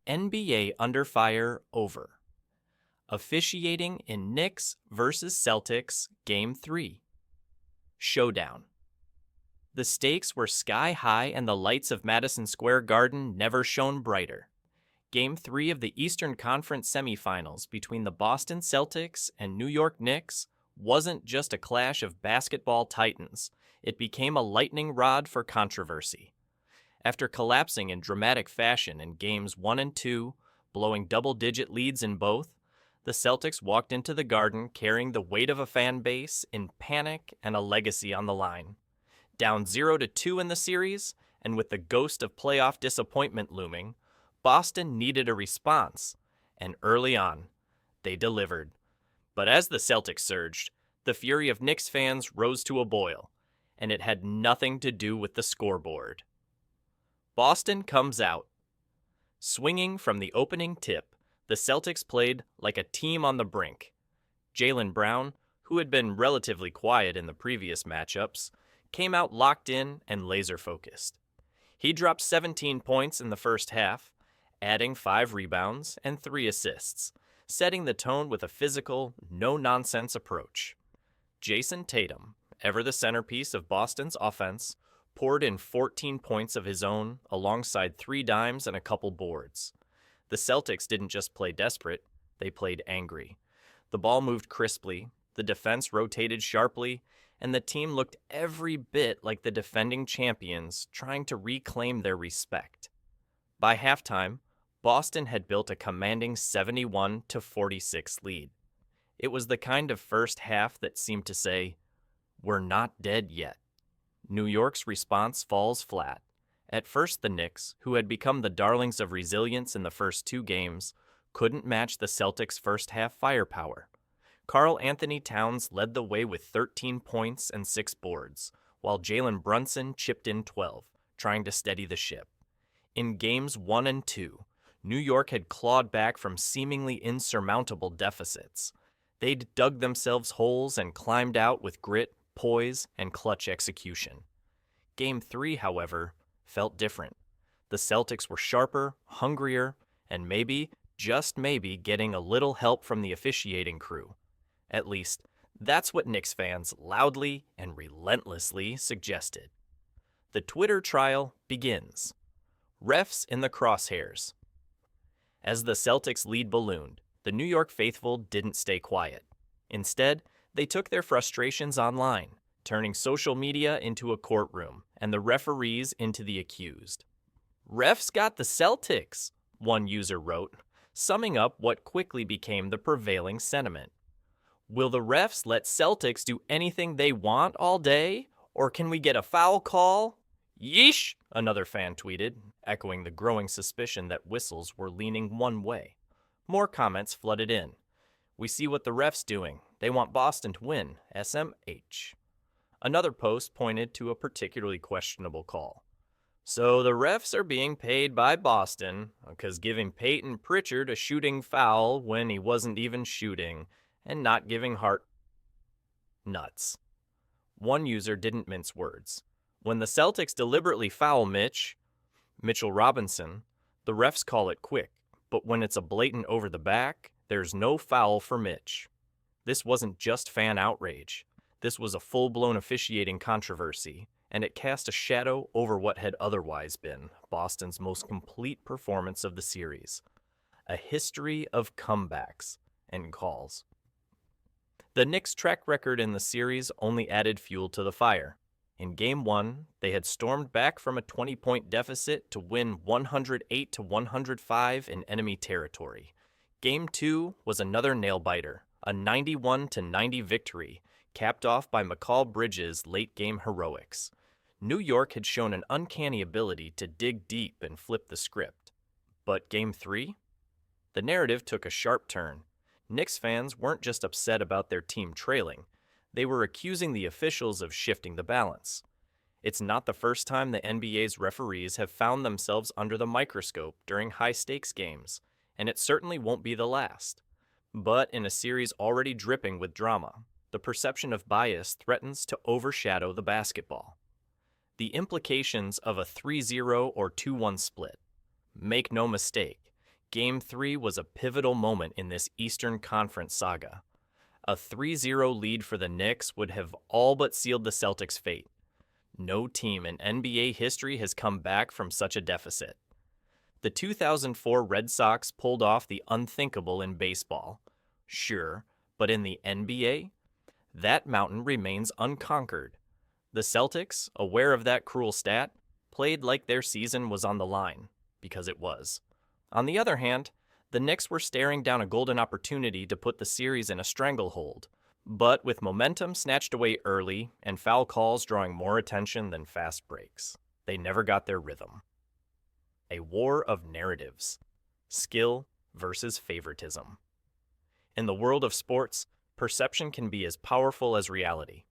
NBA under fire over. Officiating in Knicks vs. Celtics Game 3. Showdown. The stakes were sky high and the lights of Madison Square Garden never shone brighter. Game 3 of the Eastern Conference semifinals between the Boston Celtics and New York Knicks wasn't just a clash of basketball titans. It became a lightning rod for controversy. After collapsing in dramatic fashion in Games 1 and 2, blowing double-digit leads in both, the Celtics walked into the Garden carrying the weight of a fan base in panic and a legacy on the line. Down 0-2 in the series, and with the ghost of playoff disappointment looming, Boston needed a response, and early on, they delivered. But as the Celtics surged, the fury of Knicks fans rose to a boil, and it had nothing to do with the scoreboard. Boston comes out. Swinging from the opening tip, the Celtics played like a team on the brink. Jaylen Brown, who had been relatively quiet in the previous matchups, came out locked in and laser-focused. He dropped 17 points in the first half, adding 5 rebounds and 3 assists, setting the tone with a physical, no-nonsense approach. Jayson Tatum, ever the centerpiece of Boston's offense, poured in 14 points of his own alongside 3 dimes and a couple boards. The Celtics didn't just play desperate, they played angry. The ball moved crisply, the defense rotated sharply, and the team looked every bit like the defending champions trying to reclaim their respect. By halftime, Boston had built a commanding 71-46 lead. It was the kind of first half that seemed to say, "We're not dead yet." New York's response falls flat. At first, the Knicks, who had become the darlings of resilience in the first 2 games, couldn't match the Celtics' first-half firepower. Karl Anthony Towns led the way with 13 points and 6 boards, while Jalen Brunson chipped in 12, trying to steady the ship. In Games 1 and 2, New York had clawed back from seemingly insurmountable deficits. They'd dug themselves holes and climbed out with grit, poise, and clutch execution. Game 3, however, felt different. The Celtics were sharper, hungrier, and maybe, just maybe, getting a little help from the officiating crew. At least, that's what Knicks fans loudly and relentlessly suggested. The Twitter trial begins. Refs in the crosshairs. As the Celtics' lead ballooned, the New York faithful didn't stay quiet. Instead, they took their frustrations online, turning social media into a courtroom and the referees into the accused. "Refs got the Celtics," one user wrote, summing up what quickly became the prevailing sentiment. "Will the refs let Celtics do anything they want all day? Or can we get a foul call? Yeesh," another fan tweeted, echoing the growing suspicion that whistles were leaning one way. More comments flooded in. "We see what the refs doing. They want Boston to win. SMH." Another post pointed to a particularly questionable call. "So the refs are being paid by Boston because giving Peyton Pritchard a shooting foul when he wasn't even shooting, and not giving Hart nuts." One user didn't mince words. "When the Celtics deliberately foul Mitchell Robinson, the refs call it quick, but when it's a blatant over the back, there's no foul for Mitch." This wasn't just fan outrage. This was a full-blown officiating controversy, and it cast a shadow over what had otherwise been Boston's most complete performance of the series. A history of comebacks and calls. The Knicks' track record in the series only added fuel to the fire. In Game 1, they had stormed back from a 20-point deficit to win 108-105 in enemy territory. Game 2 was another nail-biter, a 91-90 victory, capped off by McCall Bridges' late-game heroics. New York had shown an uncanny ability to dig deep and flip the script. But Game 3? The narrative took a sharp turn. Knicks fans weren't just upset about their team trailing. They were accusing the officials of shifting the balance. It's not the first time the NBA's referees have found themselves under the microscope during high-stakes games, and it certainly won't be the last. But in a series already dripping with drama, the perception of bias threatens to overshadow the basketball. The implications of a 3-0 or 2-1 split. Make no mistake, Game 3 was a pivotal moment in this Eastern Conference saga. A 3-0 lead for the Knicks would have all but sealed the Celtics' fate. No team in NBA history has come back from such a deficit. The 2004 Red Sox pulled off the unthinkable in baseball. Sure, but in the NBA? That mountain remains unconquered. The Celtics, aware of that cruel stat, played like their season was on the line, because it was. On the other hand, the Knicks were staring down a golden opportunity to put the series in a stranglehold, but with momentum snatched away early and foul calls drawing more attention than fast breaks, they never got their rhythm. A war of narratives. Skill versus favoritism. In the world of sports, perception can be as powerful as reality.